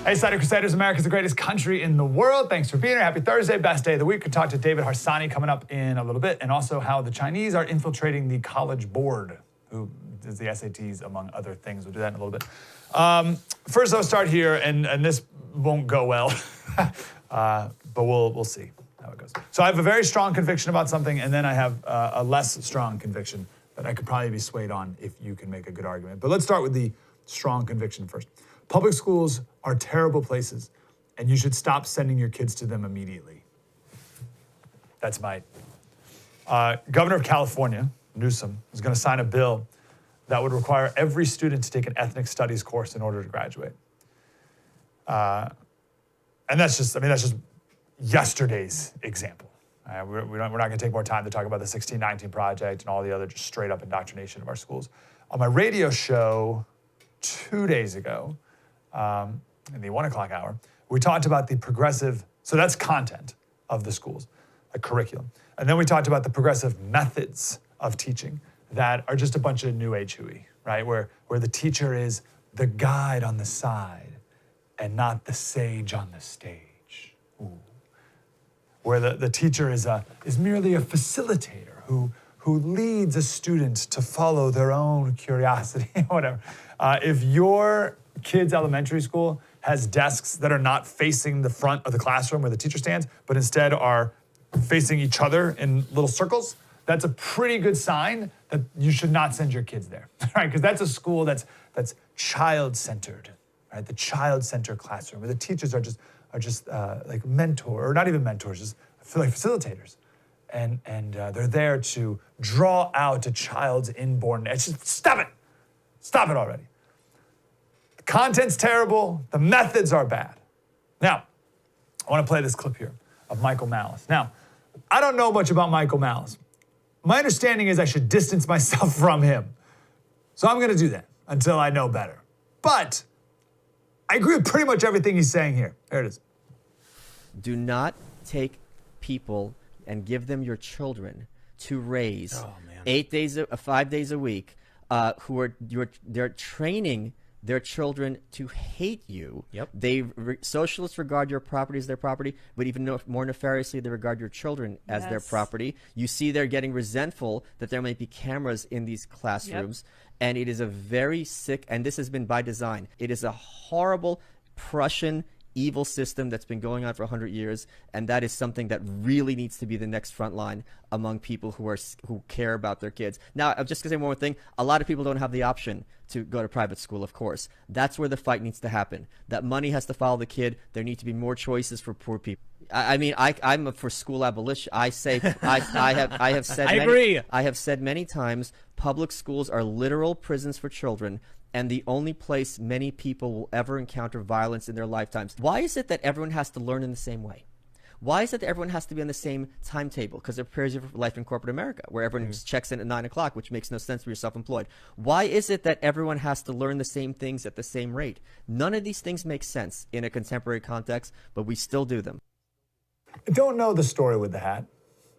Hey, Slater Crusaders, America's the greatest country in the world. Thanks for being here. Happy Thursday, best day of the week. We'll talk to David Harsanyi coming up in a little bit, and also how the Chinese are infiltrating the College Board, who does the SATs, among other things. We'll do that in a little bit. First, I'll start here, and this won't go well, but we'll see how it goes. So I have a very strong conviction about something, and then I have a less strong conviction that I could probably be swayed on if you can make a good argument. But let's start with the strong conviction first. Public schools are terrible places, and you should stop sending your kids to them immediately. That's my... Governor of California, Newsom, is going to sign a bill that would require every student to take an ethnic studies course in order to graduate. And that's just yesterday's example. We're not going to take more time to talk about the 1619 Project and all the other just straight up indoctrination of our schools. On my radio show 2 days ago, in the 1 o'clock hour, we talked about the progressive, so that's content of the schools, the curriculum. And then we talked about the progressive methods of teaching that are just a bunch of new age hooey, right? Where the teacher is the guide on the side and not the sage on the stage. Ooh. Where the teacher is merely a facilitator who leads a student to follow their own curiosity, whatever. If your kid's elementary school has desks that are not facing the front of the classroom where the teacher stands, but instead are facing each other in little circles, that's a pretty good sign that you should not send your kids there, right? Because that's a school that's child-centered, right? The child-centered classroom where the teachers are just like mentor, or not even mentors, just like facilitators. And they're there to draw out a child's inborn, it's just, stop it already. The content's terrible, the methods are bad. Now, I want to play this clip here of Michael Malice. Now, I don't know much about Michael Malice. My understanding is I should distance myself from him. So I'm going to do that until I know better. But I agree with pretty much everything he's saying here. There it is. Do not take people and give them your children to raise 5 days a week, they're training their children to hate you. Yep. Socialists regard your property as their property, but even more nefariously, they regard your children as their property. You see they're getting resentful that there might be cameras in these classrooms, and it is a very sick, and this has been by design, it is a horrible Prussian evil system that's been going on for 100 years, and that is something that really needs to be the next front line among people who care about their kids. Now, I'm just going to say one more thing. A lot of people don't have the option to go to private school, of course. That's where the fight needs to happen. That money has to follow the kid. There need to be more choices for poor people. I'm for school abolition. I say I have said I agree. I have said many times public schools are literal prisons for children, and the only place many people will ever encounter violence in their lifetimes. Why is it that everyone has to learn in the same way? Why is it that everyone has to be on the same timetable? Because it prepares you for life in corporate America, where everyone checks in at 9 o'clock, which makes no sense for you're self-employed. Why is it that everyone has to learn the same things at the same rate? None of these things make sense in a contemporary context, but we still do them. I don't know the story with the hat.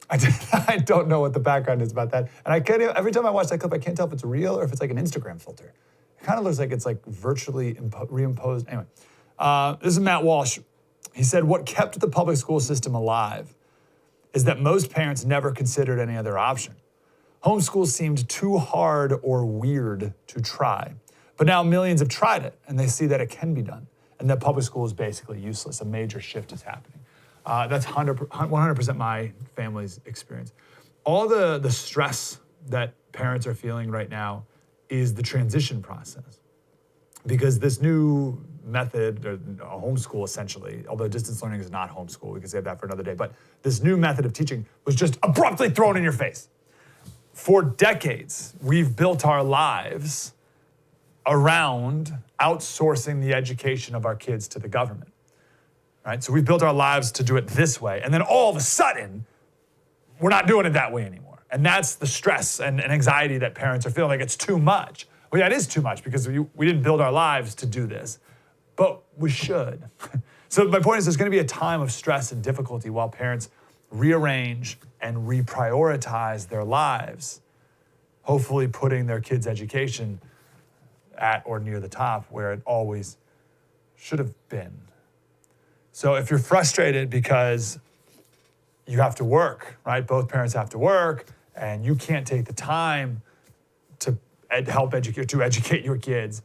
I don't know what the background is about that. And I can't, every time I watch that clip, I can't tell if it's real or if it's like an Instagram filter. It kind of looks like it's like virtually reimposed. Anyway, this is Matt Walsh. He said, what kept the public school system alive is that most parents never considered any other option. Homeschool seemed too hard or weird to try. But now millions have tried it, and they see that it can be done, and that public school is basically useless. A major shift is happening. That's 100% my family's experience. All the stress that parents are feeling right now is the transition process. Because this new method, or homeschool essentially, although distance learning is not homeschool, we can save that for another day, but this new method of teaching was just abruptly thrown in your face. For decades, we've built our lives around outsourcing the education of our kids to the government. Right? So we've built our lives to do it this way, and then all of a sudden, we're not doing it that way anymore. And that's the stress and anxiety that parents are feeling like it's too much. Well, yeah, it is too much because we didn't build our lives to do this, but we should. So my point is there's going to be a time of stress and difficulty while parents rearrange and reprioritize their lives, hopefully putting their kids' education at or near the top where it always should have been. So if you're frustrated because you have to work, right? Both parents have to work, and you can't take the time to educate your kids.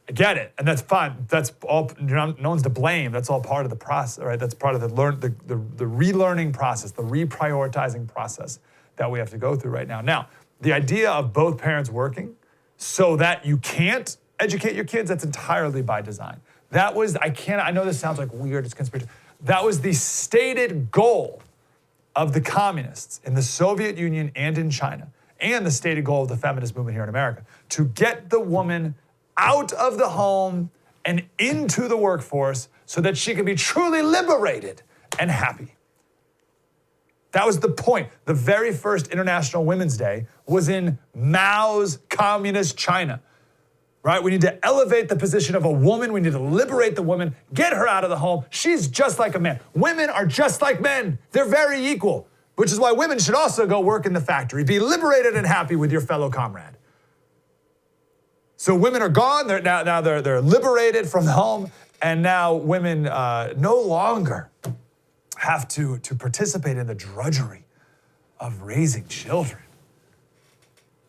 I get it, and that's fine. That's all. No one's to blame. That's all part of the process, right? That's part of the relearning process, the reprioritizing process that we have to go through right now. Now, the idea of both parents working so that you can't educate your kids, that's entirely by design. That was, I know this sounds like weird, it's conspiracy. That was the stated goal of the communists in the Soviet Union and in China, and the stated goal of the feminist movement here in America, to get the woman out of the home and into the workforce so that she can be truly liberated and happy. That was the point. The very first International Women's Day was in Mao's communist China, right? We need to elevate the position of a woman. We need to liberate the woman, get her out of the home. She's just like a man. Women are just like men. They're very equal, which is why women should also go work in the factory. Be liberated and happy with your fellow comrade. So women are gone. They're liberated from the home, and now women no longer have to participate in the drudgery of raising children,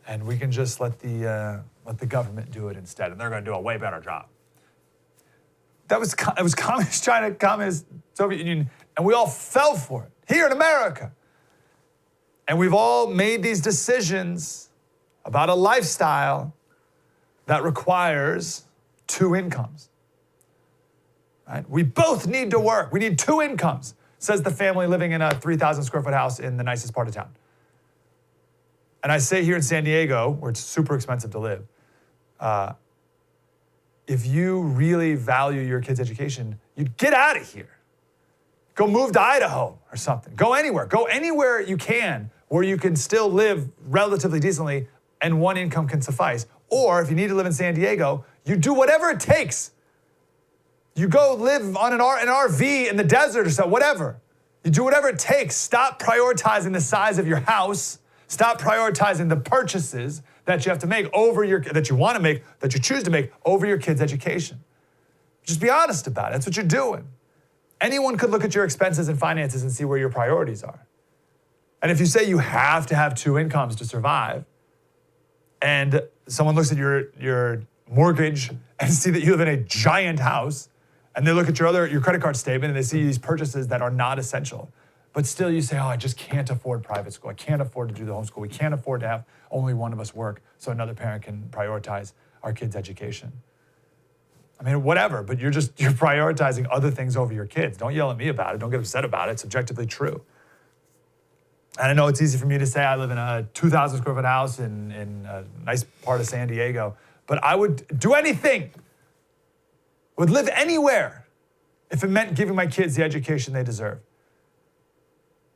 and we can just let the government do it instead, and they're going to do a way better job. It was communist China, communist Soviet Union, and we all fell for it here in America, and we've all made these decisions about a lifestyle that requires two incomes, right? We both need to work. We need two incomes, says the family living in a 3,000 square foot house in the nicest part of town. And I say here in San Diego, where it's super expensive to live, if you really value your kids' education, you'd get out of here. Go move to Idaho or something. Go anywhere you can where you can still live relatively decently and one income can suffice. Or if you need to live in San Diego, you do whatever it takes. You go live on an RV in the desert or so, whatever. You do whatever it takes. Stop prioritizing the size of your house. Stop prioritizing the purchases that you have to make that you want to make, that you choose to make over your kids' education. Just be honest about it. That's what you're doing. Anyone could look at your expenses and finances and see where your priorities are. And if you say you have to have two incomes to survive, and someone looks at your mortgage and see that you live in a giant house, and they look at your credit card statement and they see these purchases that are not essential, but still you say, I just can't afford private school. I can't afford to do the homeschool. We can't afford to have only one of us work so another parent can prioritize our kids' education. I mean, whatever, but you're prioritizing other things over your kids. Don't yell at me about it. Don't get upset about it. It's objectively true. And I know it's easy for me to say I live in a 2,000 square foot house in a nice part of San Diego, but I would do anything, would live anywhere if it meant giving my kids the education they deserve.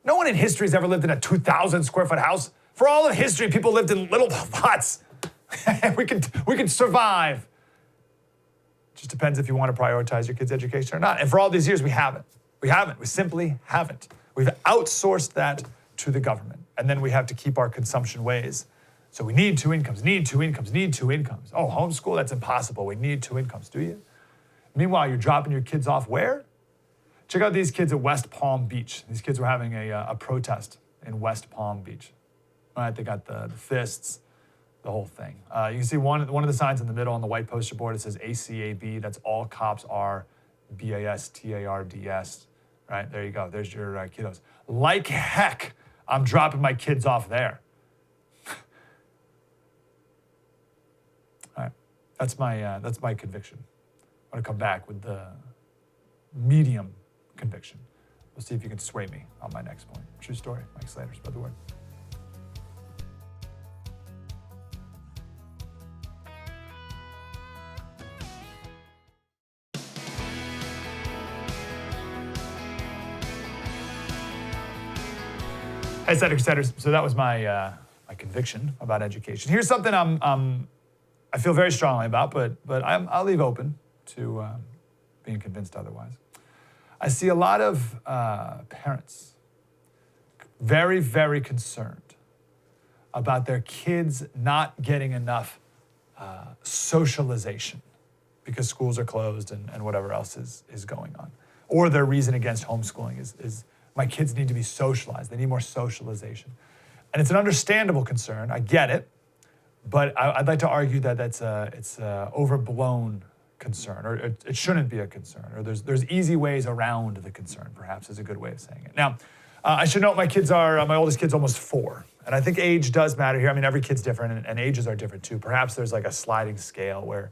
No one in history has ever lived in a 2,000 square foot house. For all of history, people lived in little huts. we could survive. It just depends if you want to prioritize your kids' education or not. And for all these years, we haven't. We simply haven't. We've outsourced that to the government. And then we have to keep our consumption ways. So we need two incomes. Oh, homeschool, that's impossible. We need two incomes, do you? Meanwhile, you're dropping your kids off where? Check out these kids at West Palm Beach. These kids were having a protest in West Palm Beach. All right, they got the fists, the whole thing. You can see one of the signs in the middle on the white poster board. It says ACAB. That's all cops are BASTARDS. Right, there you go. There's your kiddos. Like heck, I'm dropping my kids off there. All right, that's my conviction. I'm gonna come back with the medium conviction. We'll see if you can sway me on my next point. True story. Mike Slater, spread the word. Hey, Setters. So that was my conviction about education. Here's something I feel very strongly about, but I'll leave open to being convinced otherwise. I see a lot of parents very, very concerned about their kids not getting enough socialization because schools are closed and whatever else is going on. Or their reason against homeschooling is my kids need to be socialized. They need more socialization. And it's an understandable concern. I get it. But I'd like to argue that it's a overblown concern, or it shouldn't be a concern, or there's easy ways around the concern, perhaps is a good way of saying it. Now, I should note my oldest kid's almost 4. And I think age does matter here. I mean, every kid's different and ages are different too. Perhaps there's like a sliding scale where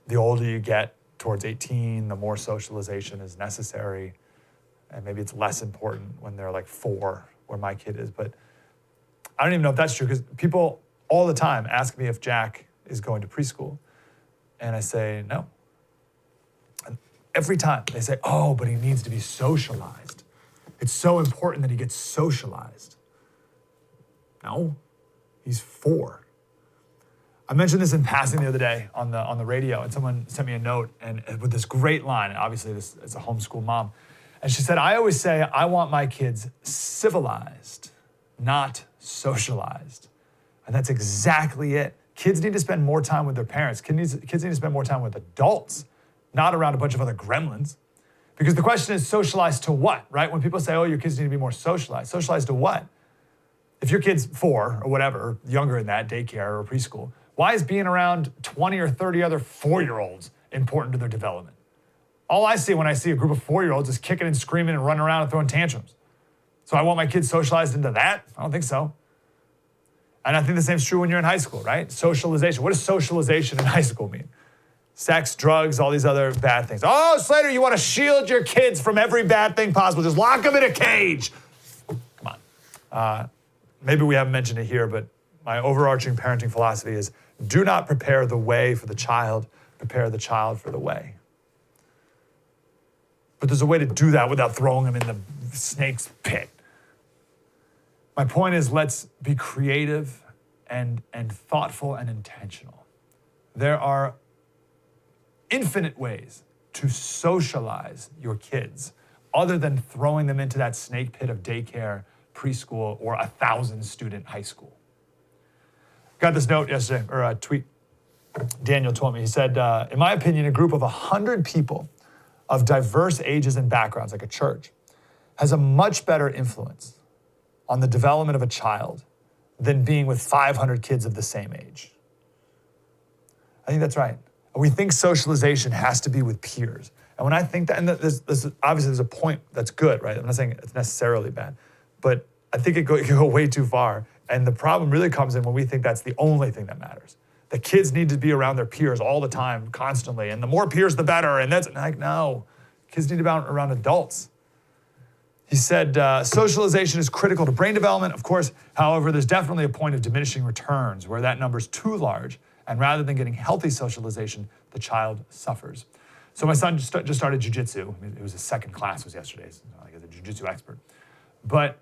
the older you get towards 18, the more socialization is necessary. And maybe it's less important when they're like 4, where my kid is. But I don't even know if that's true, because people all the time ask me if Jack is going to preschool. And I say, no. And every time they say, oh, but he needs to be socialized. It's so important that he gets socialized. No, he's 4. I mentioned this in passing the other day on the radio, and someone sent me a note and with this great line. And obviously, this is a homeschool mom. And she said, I always say, I want my kids civilized, not socialized. And that's exactly it. Kids need to spend more time with their parents. Kids need to spend more time with adults, not around a bunch of other gremlins. Because the question is, socialized to what, right? When people say, oh, your kids need to be more socialized. Socialized to what? If your kid's 4 or whatever, younger than that, daycare or preschool, why is being around 20 or 30 other 4-year-olds important to their development? All I see when I see a group of 4-year-olds is kicking and screaming and running around and throwing tantrums. So I want my kids socialized into that? I don't think so. And I think the same is true when you're in high school, right? Socialization. What does socialization in high school mean? Sex, drugs, all these other bad things. Oh, Slater, you want to shield your kids from every bad thing possible. Just lock them in a cage. Come on. Maybe we haven't mentioned it here, but my overarching parenting philosophy is do not prepare the way for the child, prepare the child for the way. But there's a way to do that without throwing them in the snake's pit. My point is, let's be creative and thoughtful and intentional. There are infinite ways to socialize your kids other than throwing them into that snake pit of daycare, preschool, or 1,000-student high school. Got this note yesterday, or a tweet. Daniel told me, he said, in my opinion, a group of 100 people of diverse ages and backgrounds, like a church, has a much better influence on the development of a child than being with 500 kids of the same age. I think that's right. We think socialization has to be with peers. And when I think that, and obviously there's a point that's good, right? I'm not saying it's necessarily bad, but I think it can go way too far. And the problem really comes in when we think that's the only thing that matters. The kids need to be around their peers all the time, constantly. And the more peers, the better. And that's like, no, kids need to be around adults. He said, socialization is critical to brain development. Of course, however, there's definitely a point of diminishing returns where that number's too large. And rather than getting healthy socialization, the child suffers. So my son just started jujitsu. It was his second class was yesterday. So like he's a jujitsu expert. But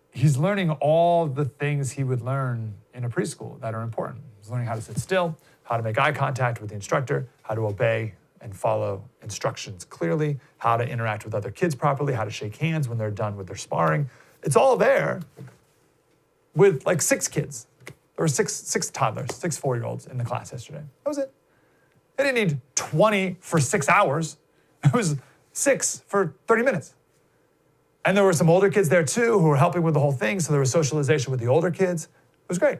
he's learning all the things he would learn in a preschool that are important. He's learning how to sit still, how to make eye contact with the instructor, how to obey and follow instructions clearly, how to interact with other kids properly, how to shake hands when they're done with their sparring. It's all there with like 6 kids. There were six toddlers, 6 4-year-olds in the class yesterday. That was it. They didn't need 20 for 6 hours. It was 6 for 30 minutes. And there were some older kids there too who were helping with the whole thing. So there was socialization with the older kids. It was great.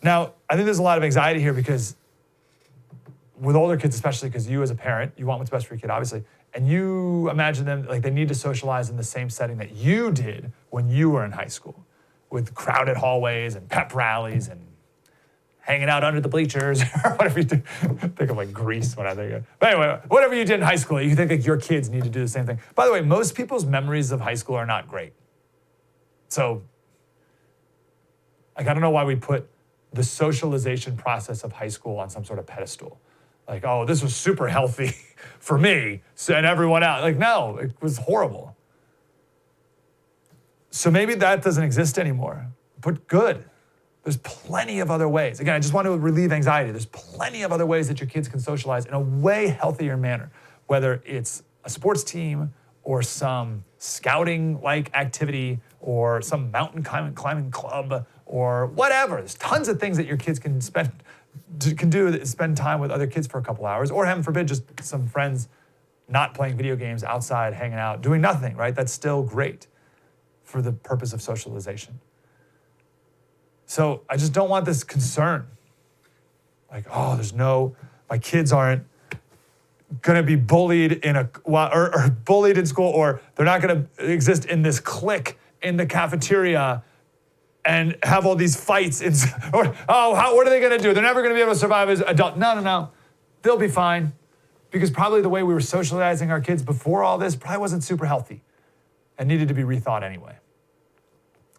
Now, I think there's a lot of anxiety here because with older kids, especially because you as a parent, you want what's best for your kid, obviously. And you imagine them like they need to socialize in the same setting that you did when you were in high school, with crowded hallways and pep rallies and hanging out under the bleachers or whatever you do. I think of like Grease when I think of. But anyway, whatever you did in high school, you think like your kids need to do the same thing. By the way, most people's memories of high school are not great. So like, I don't know why we put the socialization process of high school on some sort of pedestal. Like, oh, this was super healthy for me and everyone else. Like, no, it was horrible. So maybe that doesn't exist anymore, but good. There's plenty of other ways. Again, I just want to relieve anxiety. There's plenty of other ways that your kids can socialize in a way healthier manner, whether it's a sports team or some scouting-like activity or some mountain climbing club or whatever. There's tons of things that your kids can do, spend time with other kids for a couple hours, or heaven forbid, just some friends not playing video games, outside, hanging out, doing nothing, right? That's still great for the purpose of socialization. So I just don't want this concern. Like, oh, my kids aren't gonna be bullied or bullied in school, or they're not gonna exist in this clique in the cafeteria and have all these fights. What are they gonna do? They're never gonna be able to survive as adults. No. They'll be fine. Because probably the way we were socializing our kids before all this probably wasn't super healthy and needed to be rethought anyway.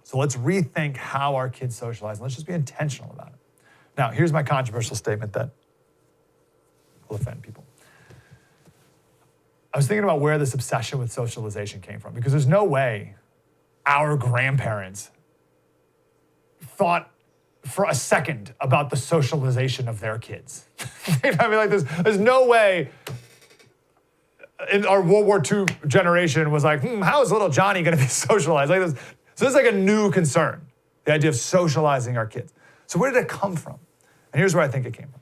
So let's rethink how our kids socialize, and let's just be intentional about it. Now, here's my controversial statement that will offend people. I was thinking about where this obsession with socialization came from, because there's no way our grandparents thought for a second about the socialization of their kids. I mean, like, there's no way in our World War II generation was like, how is little Johnny gonna be socialized? So this is like a new concern, the idea of socializing our kids. So where did it come from? And here's where I think it came from.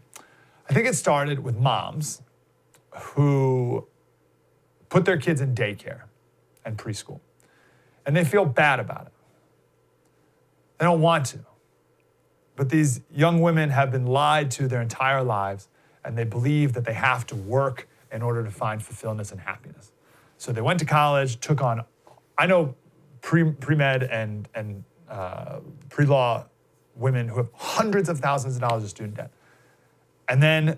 I think it started with moms who put their kids in daycare and preschool, and they feel bad about it. They don't want to. But these young women have been lied to their entire lives, and they believe that they have to work in order to find fulfillment and happiness. So they went to college, took on, I know pre-med and pre-law women who have hundreds of thousands of dollars of student debt. And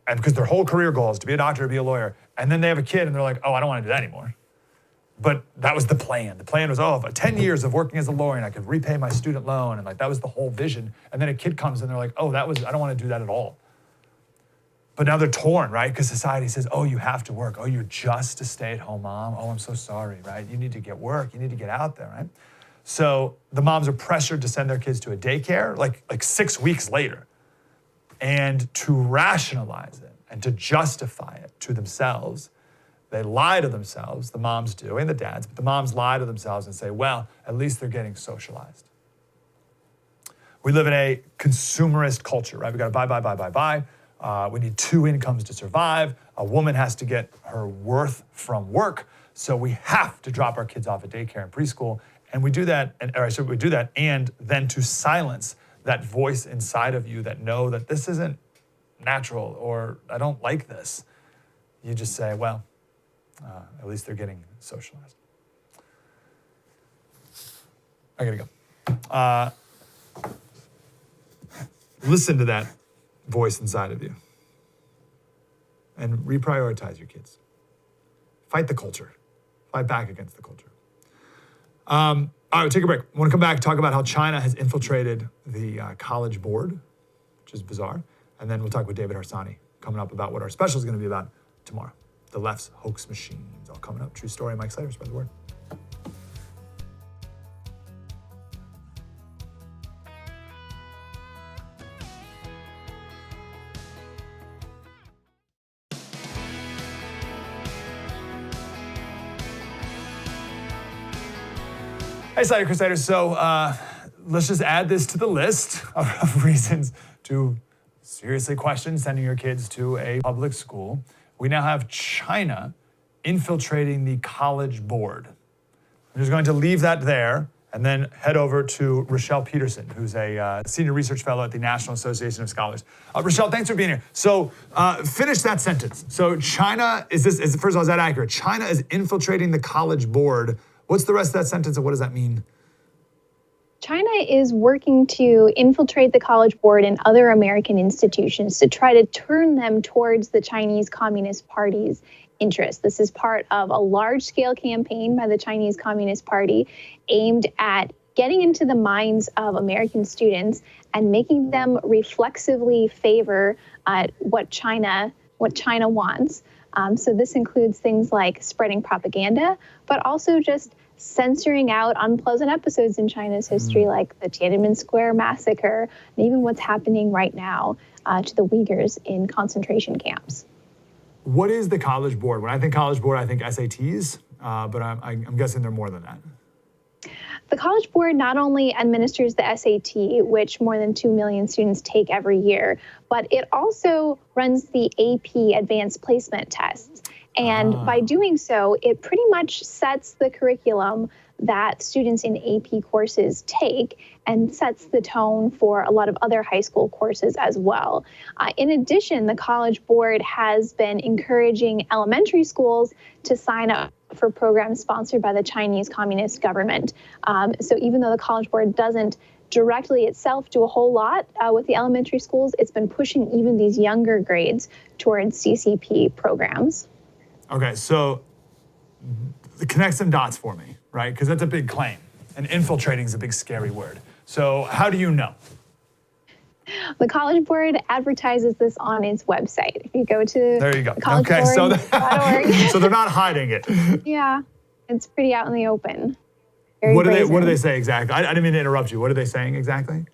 because their whole career goal is to be a doctor, to be a lawyer, and then they have a kid and they're like, I don't want to do that anymore. But that was the plan. The plan was, 10 years of working as a lawyer and I could repay my student loan, and like that was the whole vision. And then a kid comes and they're like, I don't want to do that at all. But now they're torn, right? Because society says, you have to work. You're just a stay-at-home mom. I'm so sorry, right? You need to get work. You need to get out there, right? So the moms are pressured to send their kids to a daycare like 6 weeks later. And to rationalize it and to justify it to themselves, they lie to themselves, the moms do, and the dads, but the moms lie to themselves and say, at least they're getting socialized. We live in a consumerist culture, right? We got to buy. We need 2 incomes to survive. A woman has to get her worth from work, so we have to drop our kids off at daycare and preschool, and we do that, and then to silence that voice inside of you that know that this isn't natural, or I don't like this. You just say, at least they're getting socialized. I gotta go. Listen to that voice inside of you and reprioritize your kids. Fight the culture. Fight back against the culture. All right, we'll take a break. I want to come back and talk about how China has infiltrated the College Board, which is bizarre. And then we'll talk with David Harsanyi coming up about what our special is going to be about tomorrow. The left's hoax machines, all coming up. True story. Mike Slater, spread the word. Hey, Slater Crusaders. So let's just add this to the list of reasons to seriously question sending your kids to a public school. We now have China infiltrating the College Board. I'm just going to leave that there and then head over to Rachelle Peterson, who's a senior research fellow at the National Association of Scholars. Rachelle, thanks for being here. So finish that sentence. So China, first of all, is that accurate? China is infiltrating the College Board. What's the rest of that sentence and what does that mean? China is working to infiltrate the College Board and other American institutions to try to turn them towards the Chinese Communist Party's interests. This is part of a large-scale campaign by the Chinese Communist Party aimed at getting into the minds of American students and making them reflexively favor what China wants. So this includes things like spreading propaganda, but also just censoring out unpleasant episodes in China's history, like the Tiananmen Square massacre, and even what's happening right now to the Uyghurs in concentration camps. What is the College Board? When I think College Board, I think SATs. but I'm guessing they're more than that. The College Board not only administers the SAT, which more than 2 million students take every year, but it also runs the AP Advanced Placement tests. And by doing so, it pretty much sets the curriculum that students in AP courses take and sets the tone for a lot of other high school courses as well. In addition, the College Board has been encouraging elementary schools to sign up for programs sponsored by the Chinese Communist government. So even though the College Board doesn't directly itself do a whole lot with the elementary schools, it's been pushing even these younger grades towards CCP programs. Okay, so connect some dots for me, right? Because that's a big claim, and infiltrating is a big scary word. So how do you know? The College Board advertises this on its website. If you go to there you go. collegeboard.org. So they're not hiding it. Yeah, it's pretty out in the open. What do they say exactly? I didn't mean to interrupt you. What are they saying exactly?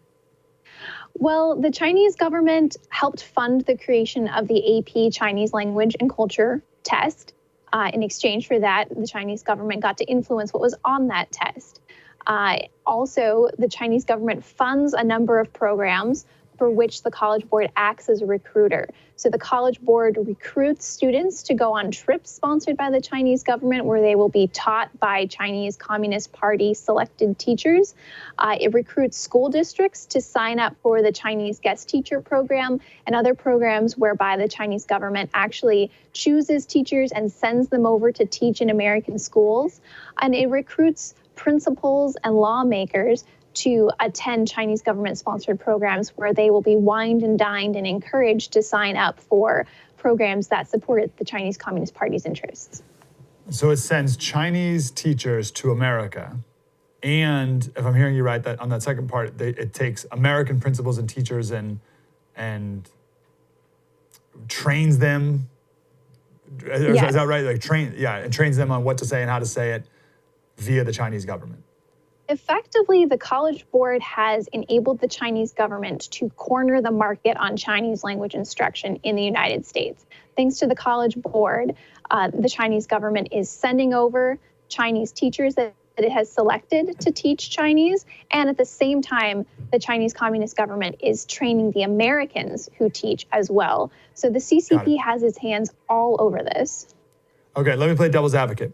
Well, the Chinese government helped fund the creation of the AP Chinese language and culture test. In exchange for that, the Chinese government got to influence what was on that test. Also, the Chinese government funds a number of programs for which the College Board acts as a recruiter. So the College Board recruits students to go on trips sponsored by the Chinese government where they will be taught by Chinese Communist Party selected teachers. It recruits school districts to sign up for the Chinese guest teacher program and other programs whereby the Chinese government actually chooses teachers and sends them over to teach in American schools. And it recruits principals and lawmakers to attend Chinese government-sponsored programs where they will be wined and dined and encouraged to sign up for programs that support the Chinese Communist Party's interests. So it sends Chinese teachers to America, and if I'm hearing you right, that on that second part, it takes American principals and teachers and trains them. Yes. Is that right? Like and trains them on what to say and how to say it via the Chinese government. Effectively, the College Board has enabled the Chinese government to corner the market on Chinese language instruction in the United States. Thanks to the College Board, the Chinese government is sending over Chinese teachers that it has selected to teach Chinese, and at the same time, the Chinese Communist government is training the Americans who teach as well. So the CCP has its hands all over this. Okay, let me play devil's advocate.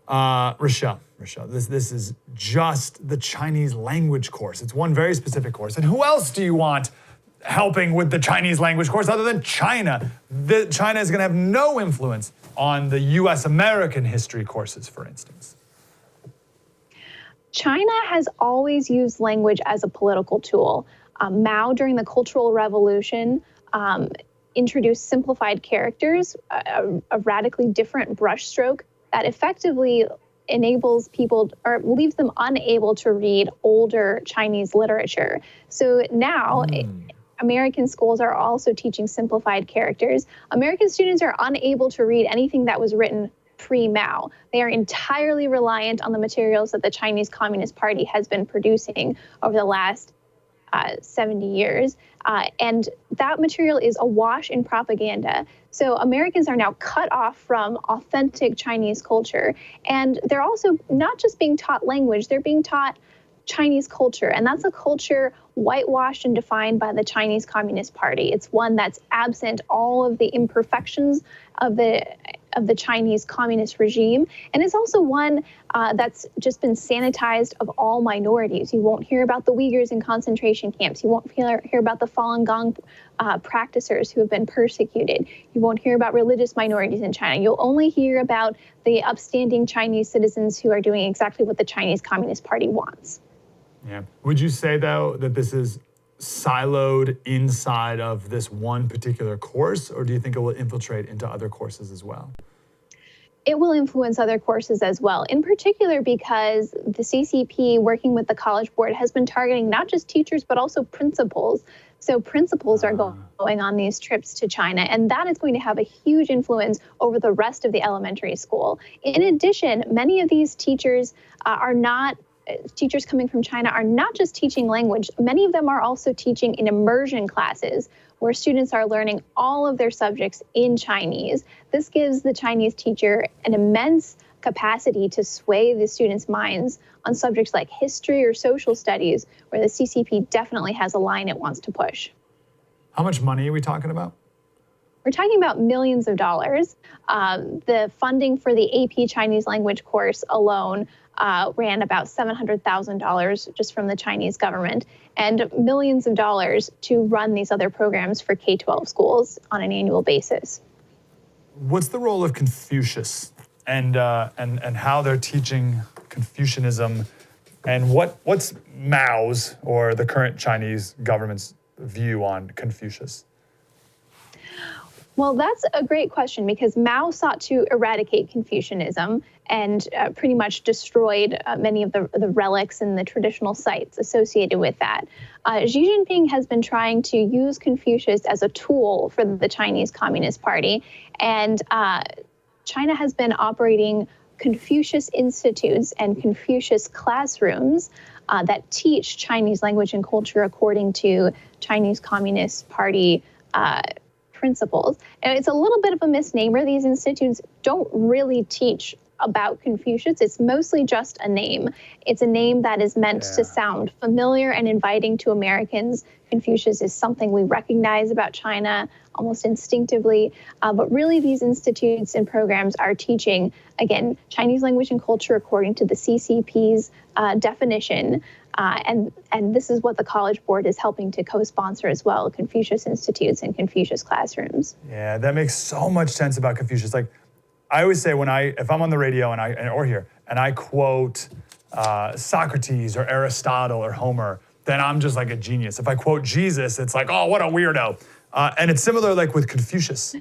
Rachelle, this is just the Chinese language course. It's one very specific course. And who else do you want helping with the Chinese language course other than China? China is going to have no influence on the US-American history courses, for instance. China has always used language as a political tool. Mao, during the Cultural Revolution, introduced simplified characters, a radically different brushstroke that effectively enables people or leaves them unable to read older Chinese literature. So now American schools are also teaching simplified characters. American students are unable to read anything that was written pre-Mao. They are entirely reliant on the materials that the Chinese Communist Party has been producing over the last 70 years. And that material is awash in propaganda. So Americans are now cut off from authentic Chinese culture. And they're also not just being taught language, they're being taught Chinese culture. And that's a culture whitewashed and defined by the Chinese Communist Party. It's one that's absent all of the imperfections of the Chinese communist regime. And it's also one that's just been sanitized of all minorities. You won't hear about the Uyghurs in concentration camps. You won't hear about the Falun Gong practicers who have been persecuted. You won't hear about religious minorities in China. You'll only hear about the upstanding Chinese citizens who are doing exactly what the Chinese Communist Party wants. Yeah. Would you say, though, that this is siloed inside of this one particular course, or do you think it will infiltrate into other courses as well? It will influence other courses as well, in particular because the CCP, working with the College Board, has been targeting not just teachers, but also principals. So principals are going on these trips to China, and that is going to have a huge influence over the rest of the elementary school. In addition, many of these teachers teachers coming from China are not just teaching language. Many of them are also teaching in immersion classes where students are learning all of their subjects in Chinese. This gives the Chinese teacher an immense capacity to sway the students' minds on subjects like history or social studies, where the CCP definitely has a line it wants to push. How much money are we talking about? We're talking about millions of dollars. The funding for the AP Chinese language course alone ran about $700,000 just from the Chinese government, and millions of dollars to run these other programs for K-12 schools on an annual basis. What's the role of Confucius and how they're teaching Confucianism, and what's Mao's or the current Chinese government's view on Confucius? Well, that's a great question, because Mao sought to eradicate Confucianism and pretty much destroyed many of the relics and the traditional sites associated with that. Xi Jinping has been trying to use Confucius as a tool for the Chinese Communist Party, and China has been operating Confucius institutes and Confucius classrooms that teach Chinese language and culture according to Chinese Communist Party principles. And it's a little bit of a misnomer. These institutes don't really teach about Confucius. It's mostly just a name. It's a name that is meant to sound familiar and inviting to Americans. Confucius is something we recognize about China almost instinctively. But really, these institutes and programs are teaching, again, Chinese language and culture according to the CCP's definition. And this is what the College Board is helping to co-sponsor as well, Confucius Institutes and Confucius classrooms. Yeah, that makes so much sense about Confucius. Like, I always say if I'm on the radio or here, and I quote Socrates or Aristotle or Homer, then I'm just like a genius. If I quote Jesus, it's like, oh, what a weirdo. And it's similar like with Confucius,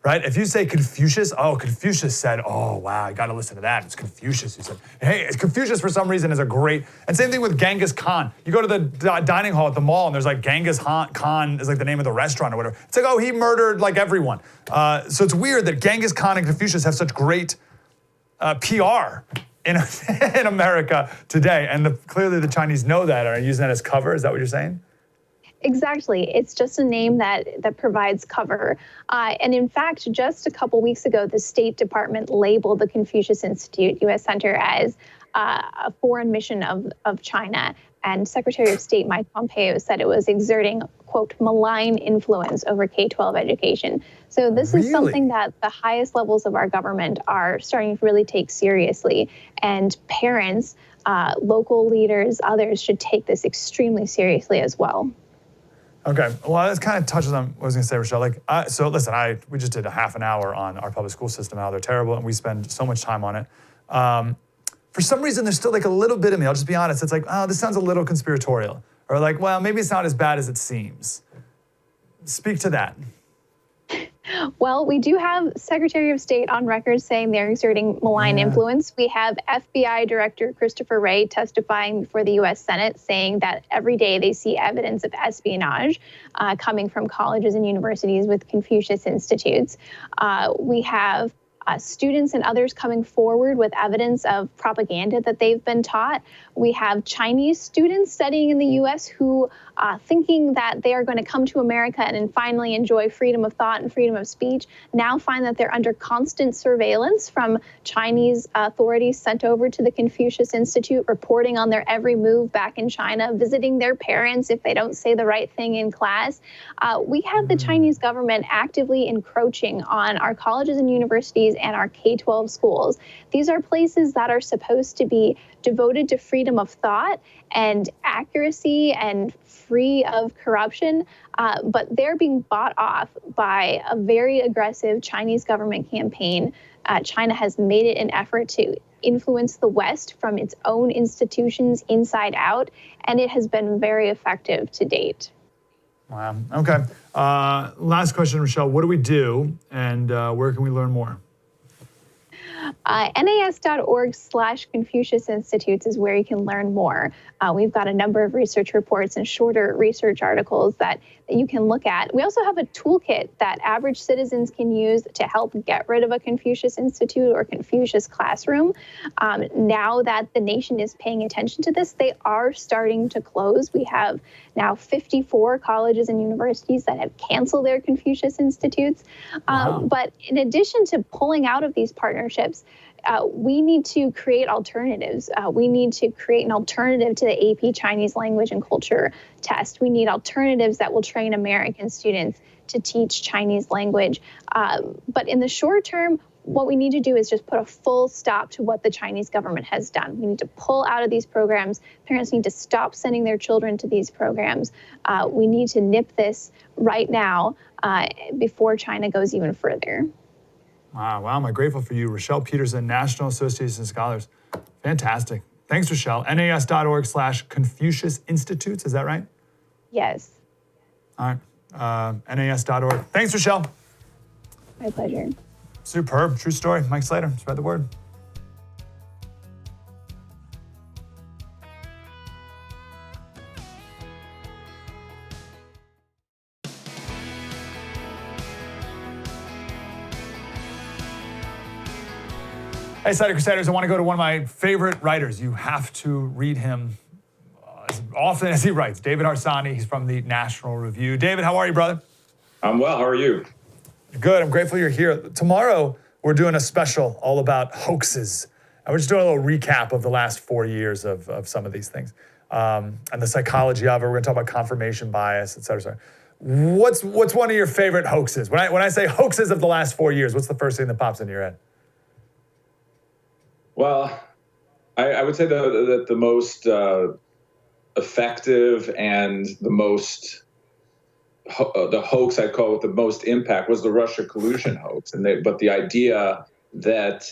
right? If you say Confucius, oh, Confucius said, oh, wow, you got to listen to that. It's Confucius who said, hey, it's Confucius for some reason is a great, and same thing with Genghis Khan. You go to the dining hall at the mall and there's like Genghis Khan is like the name of the restaurant or whatever. It's like, oh, he murdered like everyone. So it's weird that Genghis Khan and Confucius have such great PR in America today. And clearly the Chinese know that and are using that as cover. Is that what you're saying? Exactly. It's just a name that provides cover. And in fact, just a couple weeks ago, the State Department labeled the Confucius Institute U.S. Center as a foreign mission of China. And Secretary of State Mike Pompeo said it was exerting, quote, malign influence over K-12 education. So this is something that the highest levels of our government are starting to really take seriously. And parents, local leaders, others should take this extremely seriously as well. Okay, well, this kind of touches on what I was going to say, Rachelle. Like, so listen, we just did a half an hour on our public school system, how they're terrible, and we spend so much time on it. For some reason, there's still like a little bit of me, I'll just be honest, it's like, oh, this sounds a little conspiratorial. Or like, well, maybe it's not as bad as it seems. Speak to that. Well, we do have Secretary of State on record saying they're exerting malign influence. We have FBI Director Christopher Wray testifying before the U.S. Senate saying that every day they see evidence of espionage coming from colleges and universities with Confucius institutes. We have students and others coming forward with evidence of propaganda that they've been taught. We have Chinese students studying in the U.S. who thinking that they are going to come to America and finally enjoy freedom of thought and freedom of speech, now find that they're under constant surveillance from Chinese authorities sent over to the Confucius Institute, reporting on their every move back in China, visiting their parents if they don't say the right thing in class. We have the Chinese government actively encroaching on our colleges and universities and our K-12 schools. These are places that are supposed to be devoted to freedom of thought and accuracy and free of corruption, but they're being bought off by a very aggressive Chinese government campaign. China has made it an effort to influence the West from its own institutions inside out, and it has been very effective to date. Wow. Okay. Last question, Rachelle. What do we do, and where can we learn more? NAS.org/Confucius Institutes is where you can learn more. We've got a number of research reports and shorter research articles that you can look at. We also have a toolkit that average citizens can use to help get rid of a Confucius Institute or Confucius classroom. Now that the nation is paying attention to this, they are starting to close. We have now 54 colleges and universities that have canceled their Confucius Institutes. But in addition to pulling out of these partnerships, stereotypes. We need to create alternatives. We need to create an alternative to the AP Chinese language and culture test. We need alternatives that will train American students to teach Chinese language. But in the short term, what we need to do is just put a full stop to what the Chinese government has done. We need to pull out of these programs. Parents need to stop sending their children to these programs. We need to nip this right now before China goes even further. Wow, am I grateful for you. Rachelle Peterson, National Association of Scholars. Fantastic. Thanks, Rachelle. nas.org/Confucius Institutes, is that right? Yes. All right, nas.org. Thanks, Rachelle. My pleasure. Superb, true story. Mike Slater, spread the word. Hey, Slater Crusaders, I want to go to one of my favorite writers. You have to read him as often as he writes. David Harsanyi, he's from the National Review. David, how are you, brother? I'm well, how are you? Good, I'm grateful you're here. Tomorrow, we're doing a special all about hoaxes. And we're just doing a little recap of the last 4 years of some of these things. And the psychology of it. We're gonna talk about confirmation bias, et cetera, et cetera. What's one of your favorite hoaxes? When I say hoaxes of the last 4 years, what's the first thing that pops into your head? Well, I would say that the most effective and the hoax I'd call with the most impact was the Russia collusion hoax. But the idea that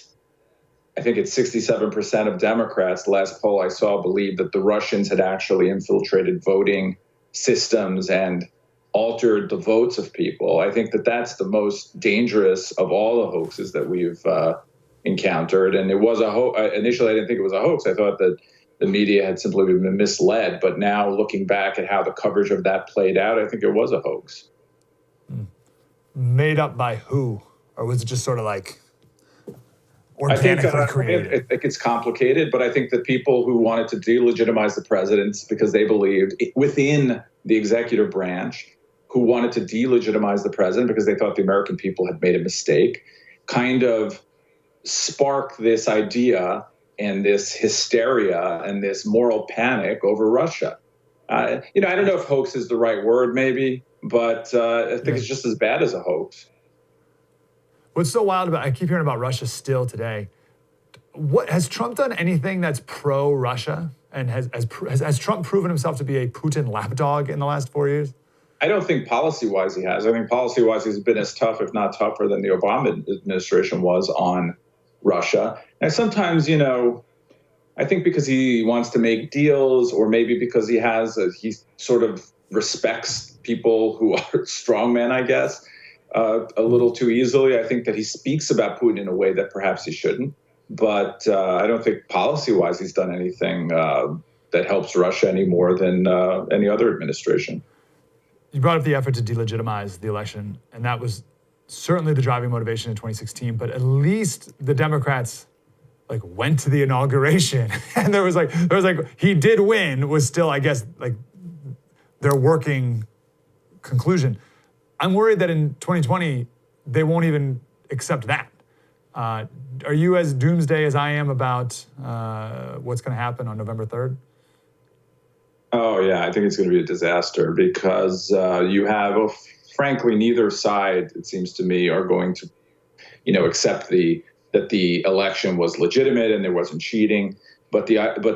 I think it's 67% of Democrats, the last poll I saw, believed that the Russians had actually infiltrated voting systems and altered the votes of people. I think that that's the most dangerous of all the hoaxes that we've encountered. And it was initially, I didn't think it was a hoax. I thought that the media had simply been misled. But now looking back at how the coverage of that played out, I think it was a hoax. Made up by who? Or was it just sort of like organically created? I think it's complicated, but I think that people who wanted to delegitimize the president because they believed within the executive branch, who wanted to delegitimize the president because they thought the American people had made a mistake, kind of spark this idea and this hysteria and this moral panic over Russia. I don't know if hoax is the right word, maybe, but I think it's just as bad as a hoax. What's so wild about, I keep hearing about Russia still today. What has Trump done anything that's pro-Russia? And has Trump proven himself to be a Putin lapdog in the last 4 years? I don't think policy-wise he has. I think policy-wise he's been as tough, if not tougher, than the Obama administration was on Russia. And sometimes, I think because he wants to make deals, or maybe because he sort of respects people who are strongmen, I guess, a little too easily. I think that he speaks about Putin in a way that perhaps he shouldn't. But I don't think policy-wise he's done anything that helps Russia any more than any other administration. You brought up the effort to delegitimize the election, and that was certainly the driving motivation in 2016, but at least the Democrats went to the inauguration, and there was he did win was still, I guess, their working conclusion. I'm worried that in 2020 they won't even accept that. Are you as doomsday as I am about what's going to happen on November 3rd? Oh yeah, I think it's going to be a disaster because you have, frankly, neither side, it seems to me, are going to, accept that the election was legitimate and there wasn't cheating. But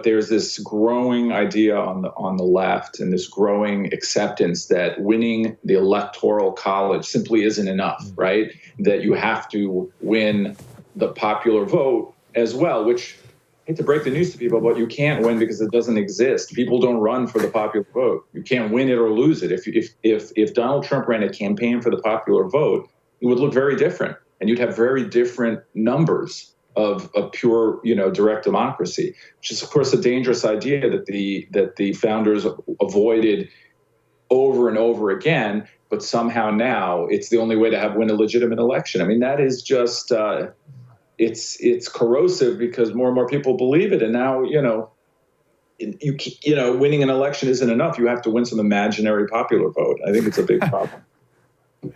there's this growing idea on the left and this growing acceptance that winning the electoral college simply isn't enough, right? That you have to win the popular vote as well, which, I hate to break the news to people, but you can't win because it doesn't exist. People don't run for the popular vote. You can't win it or lose it. If Donald Trump ran a campaign for the popular vote, it would look very different, and you'd have very different numbers of pure, direct democracy, which is, of course, a dangerous idea that the founders avoided over and over again. But somehow now it's the only way to win a legitimate election. I mean, that is just. It's corrosive because more and more people believe it, and now winning an election isn't enough. You have to win some imaginary popular vote. I think it's a big problem.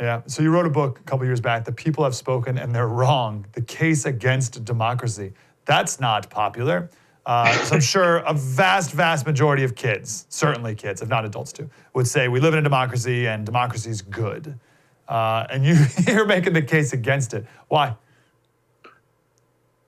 Yeah. So you wrote a book a couple years back, The People Have Spoken and They're Wrong, The Case Against Democracy. That's not popular. So I'm sure a vast, vast majority of kids, certainly kids, if not adults too, would say we live in a democracy and democracy is good. And you're making the case against it. Why?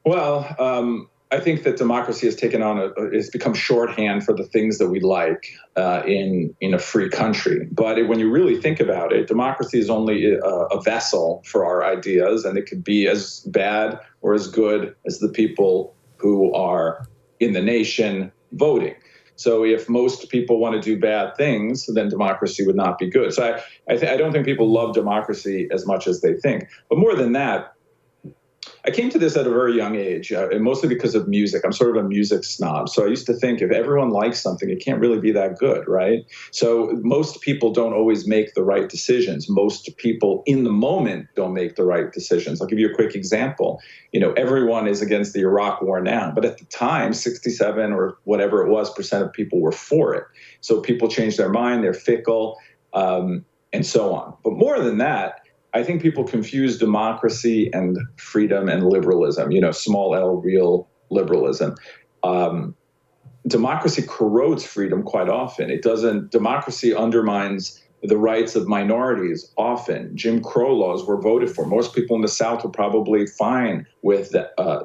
Well, I think that democracy has taken on it's become shorthand for the things that we like in a free country. But when you really think about it, democracy is only a vessel for our ideas, and it could be as bad or as good as the people who are in the nation voting. So if most people want to do bad things, then democracy would not be good. So I don't think people love democracy as much as they think. But more than that, I came to this at a very young age, and mostly because of music. I'm sort of a music snob. So I used to think if everyone likes something, it can't really be that good, right? So most people don't always make the right decisions. Most people in the moment don't make the right decisions. I'll give you a quick example. Everyone is against the Iraq war now, but at the time, 67 or whatever it was % of people were for it. So people change their mind, they're fickle, and so on. But more than that, I think people confuse democracy and freedom and liberalism, small L, real liberalism. Democracy corrodes freedom quite often. Democracy undermines the rights of minorities often. Jim Crow laws were voted for. Most people in the South were probably fine with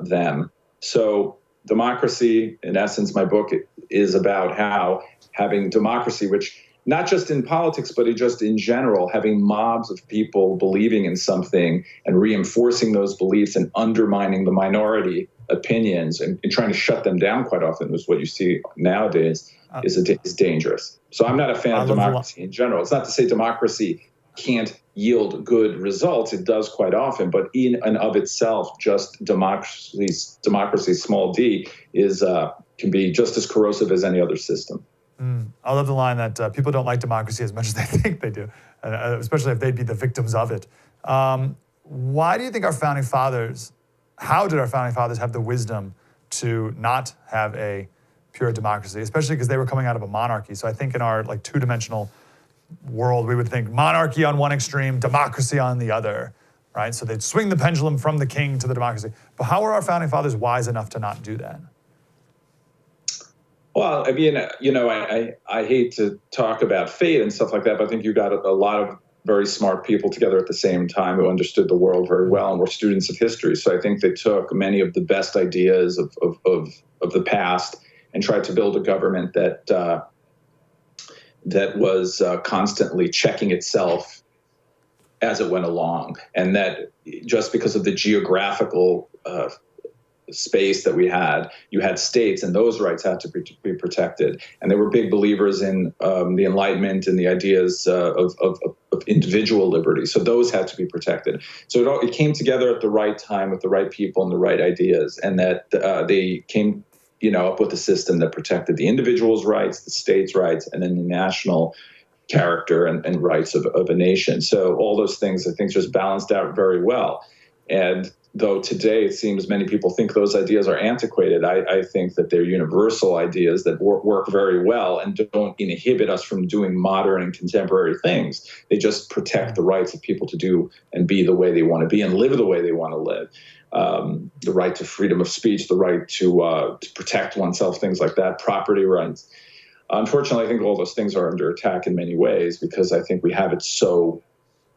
them. So democracy, in essence, my book is about how having democracy, which not just in politics, but just in general, having mobs of people believing in something and reinforcing those beliefs and undermining the minority opinions and trying to shut them down quite often is what you see nowadays is dangerous. So I'm not a fan of democracy in general. It's not to say democracy can't yield good results. It does quite often, but in and of itself, just democracy, small d, can be just as corrosive as any other system. I love the line that people don't like democracy as much as they think they do, especially if they'd be the victims of it. Why do you think how did our founding fathers have the wisdom to not have a pure democracy, especially because they were coming out of a monarchy? So I think in our two-dimensional world, we would think monarchy on one extreme, democracy on the other, right? So they'd swing the pendulum from the king to the democracy. But how were our founding fathers wise enough to not do that? Well, I mean, I hate to talk about fate and stuff like that, but I think you got a lot of very smart people together at the same time who understood the world very well and were students of history. So I think they took many of the best ideas of the past and tried to build a government that was constantly checking itself as it went along, and that just because of the geographical space that we had, you had states, and those rights had to be protected. And they were big believers in the Enlightenment and the ideas of individual liberty. So those had to be protected. So it came together at the right time with the right people and the right ideas, and that they came, up with a system that protected the individual's rights, the state's rights, and then the national character and rights of a nation. So all those things, I think, just balanced out very well. And though today it seems many people think those ideas are antiquated, I think that they're universal ideas that work very well and don't inhibit us from doing modern and contemporary things. They just protect the rights of people to do and be the way they want to be and live the way they want to live. The right to freedom of speech, the right to protect oneself, things like that, property rights. Unfortunately, I think all those things are under attack in many ways because I think we have it so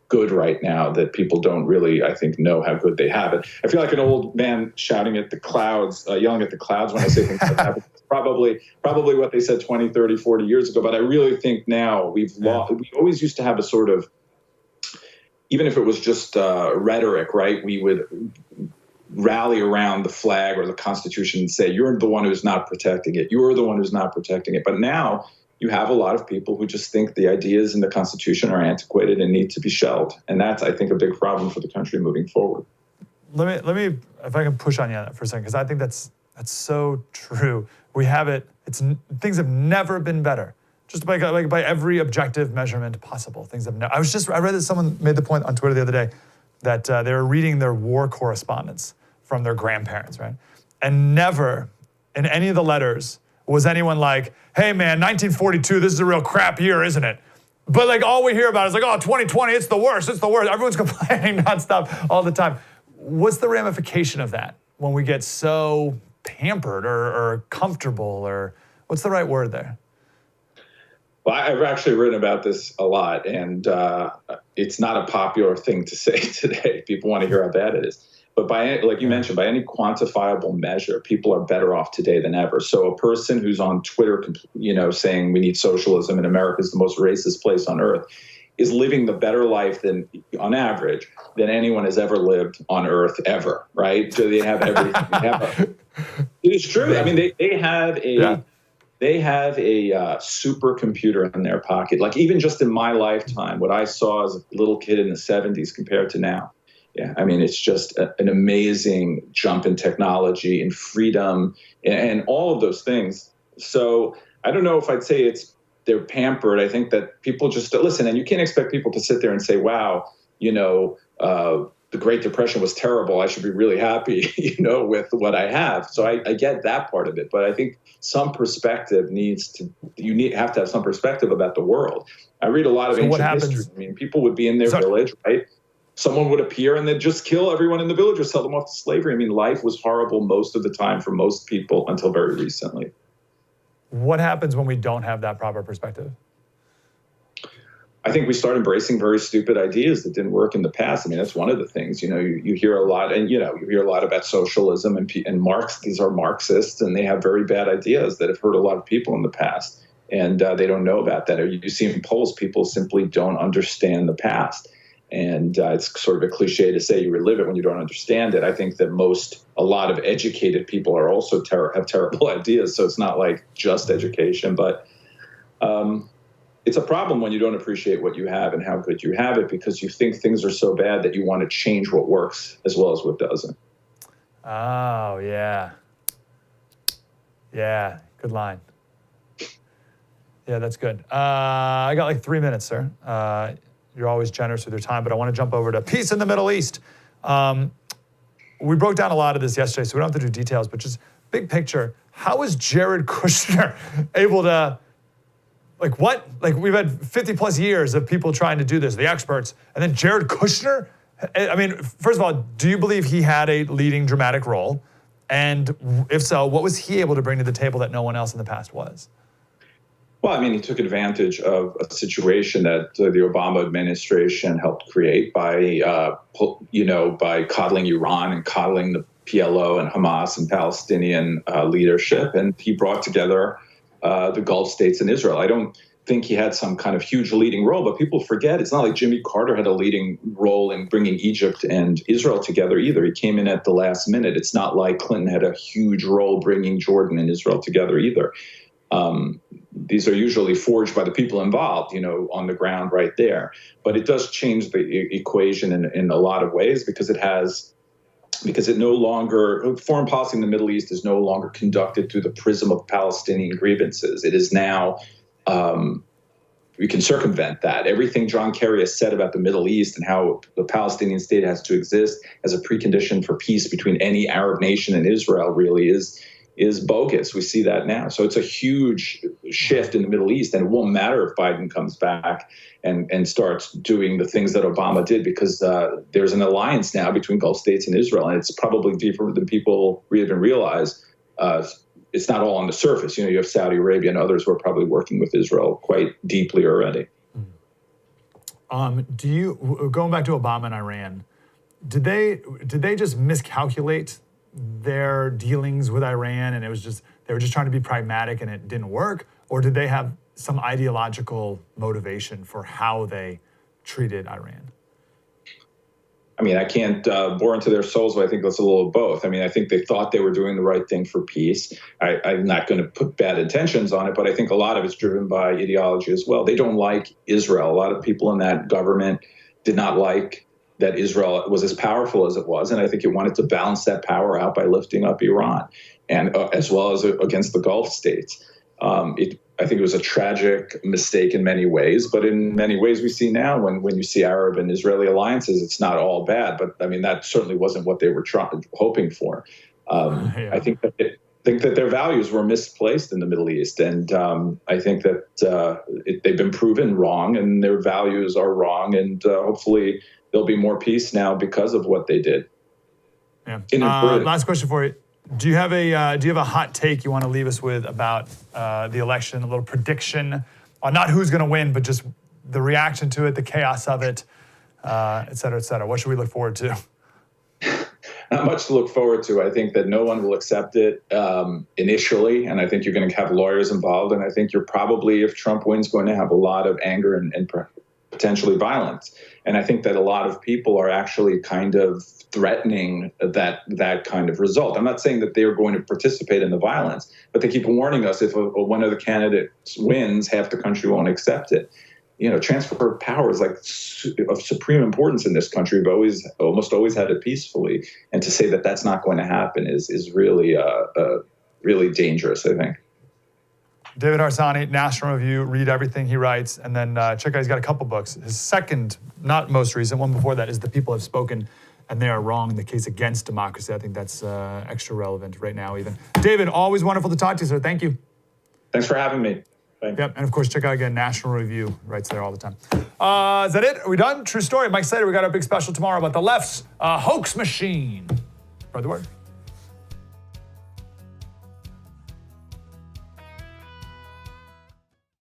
good right now that people don't really, I think, know how good they have it. I feel like an old man shouting at the clouds, yelling at the clouds when I say things like that. It's probably what they said 20, 30, 40 years ago. But I really think now we always used to have a sort of, even if it was just rhetoric, right? We would rally around the flag or the Constitution and say, you're the one who's not protecting it. You're the one who's not protecting it. But now you have a lot of people who just think the ideas in the Constitution are antiquated and need to be shelved. And that's, I think, a big problem for the country moving forward. Let me, if I can push on you on that for a second, because I think that's so true. We have it. Things have never been better. Just by every objective measurement possible. Things have never. I read that someone made the point on Twitter the other day that they were reading their war correspondence from their grandparents, right? And never in any of the letters was anyone like, hey man, 1942, this is a real crap year, isn't it? But like all we hear about is like, oh, 2020, it's the worst. It's the worst. Everyone's complaining nonstop all the time. What's the ramification of that when we get so pampered or comfortable, or what's the right word there? Well, I've actually written about this a lot, and it's not a popular thing to say today. People want to hear how bad it is. But like you mentioned, by any quantifiable measure, people are better off today than ever. So a person who's on Twitter, saying we need socialism and America is the most racist place on earth, is living the better life than, on average, than anyone has ever lived on earth ever, right? So they have everything. It is true. I mean, they have a... Yeah. They have a supercomputer in their pocket. Like even just in my lifetime, what I saw as a little kid in the 70s compared to now. Yeah, I mean, it's just an amazing jump in technology and freedom and all of those things. So I don't know if I'd say they're pampered. I think that people just listen, and you can't expect people to sit there and say, wow, the Great Depression was terrible. I should be really happy, with what I have. So I get that part of it, but I think some perspective have to have some perspective about the world. I read a lot of ancient history. I mean, people would be in their village, right? Someone would appear and they'd just kill everyone in the village or sell them off to slavery. I mean, life was horrible most of the time for most people until very recently. What happens when we don't have that proper perspective? I think we start embracing very stupid ideas that didn't work in the past. I mean, that's one of the things, you hear a lot, and, you hear a lot about socialism and Marx. These are Marxists, and they have very bad ideas that have hurt a lot of people in the past, and they don't know about that. Or you see in polls, people simply don't understand the past. And it's sort of a cliche to say you relive it when you don't understand it. I think that a lot of educated people are also have terrible ideas. So it's not like just education, but it's a problem when you don't appreciate what you have and how good you have it, because you think things are so bad that you want to change what works as well as what doesn't. Oh, yeah. Yeah, good line. Yeah, that's good. I got like 3 minutes, sir. You're always generous with your time, but I want to jump over to peace in the Middle East. We broke down a lot of this yesterday, so we don't have to do details, but just big picture. How is Jared Kushner able to, like what? Like we've had 50 plus years of people trying to do this, the experts, and then Jared Kushner? I mean, first of all, do you believe he had a leading dramatic role? And if so, what was he able to bring to the table that no one else in the past was? Well, I mean, he took advantage of a situation that the Obama administration helped create by coddling Iran and coddling the PLO and Hamas and Palestinian leadership. And he brought together the Gulf states and Israel. I don't think he had some kind of huge leading role, but people forget it's not like Jimmy Carter had a leading role in bringing Egypt and Israel together either. He came in at the last minute. It's not like Clinton had a huge role bringing Jordan and Israel together either. These are usually forged by the people involved, on the ground right there. But it does change the equation in a lot of ways because it no longer, foreign policy in the Middle East is no longer conducted through the prism of Palestinian grievances. It is now, we can circumvent that. Everything John Kerry has said about the Middle East and how the Palestinian state has to exist as a precondition for peace between any Arab nation and Israel really is bogus. We see that now. So it's a huge shift in the Middle East, and it won't matter if Biden comes back and starts doing the things that Obama did, because there's an alliance now between Gulf states and Israel, and it's probably deeper than people even realize. It's not all on the surface. You have Saudi Arabia and others who are probably working with Israel quite deeply already. Going back to Obama and Iran, did they just miscalculate their dealings with Iran, and they were just trying to be pragmatic and it didn't work? Or did they have some ideological motivation for how they treated Iran? I mean, I can't bore into their souls, but I think that's a little of both. I mean, I think they thought they were doing the right thing for peace. I'm not going to put bad intentions on it, but I think a lot of it's driven by ideology as well. They don't like Israel. A lot of people in that government did not like that Israel was as powerful as it was, and I think it wanted to balance that power out by lifting up Iran, and as well as against the Gulf states. I think it was a tragic mistake in many ways, but in many ways we see now when you see Arab and Israeli alliances, it's not all bad. But I mean, that certainly wasn't what they were hoping for. I think that think that their values were misplaced in the Middle East. And I think that they've been proven wrong, and their values are wrong. And hopefully there'll be more peace now because of what they did. Yeah. Last question for you. Do you have a hot take you want to leave us with about the election? A little prediction on not who's going to win, but just the reaction to it, the chaos of it, et cetera, et cetera. What should we look forward to? Not much to look forward to. I think that no one will accept it initially, and I think you're going to have lawyers involved, and I think you're probably, if Trump wins, going to have a lot of anger and potentially violence. And I think that a lot of people are actually kind of threatening that kind of result. I'm not saying that they're going to participate in the violence, but they keep warning us if one of the candidates wins, half the country won't accept it. Transfer of power is like of supreme importance in this country. We've almost always had it peacefully, and to say that that's not going to happen is really really dangerous, I think. David Harsanyi, National Review. Read everything he writes, and then check out. He's got a couple books. His second, not most recent, one before that is "The People Have Spoken, and They Are Wrong: in the Case Against Democracy." I think that's extra relevant right now, even. David, always wonderful to talk to you, sir. Thank you. Thanks for having me. Thanks. Yep, and of course, check out again, National Review, writes there all the time. Is that it? Are we done? True story. Mike Slater, we got our big special tomorrow about the left's hoax machine. Spread the word.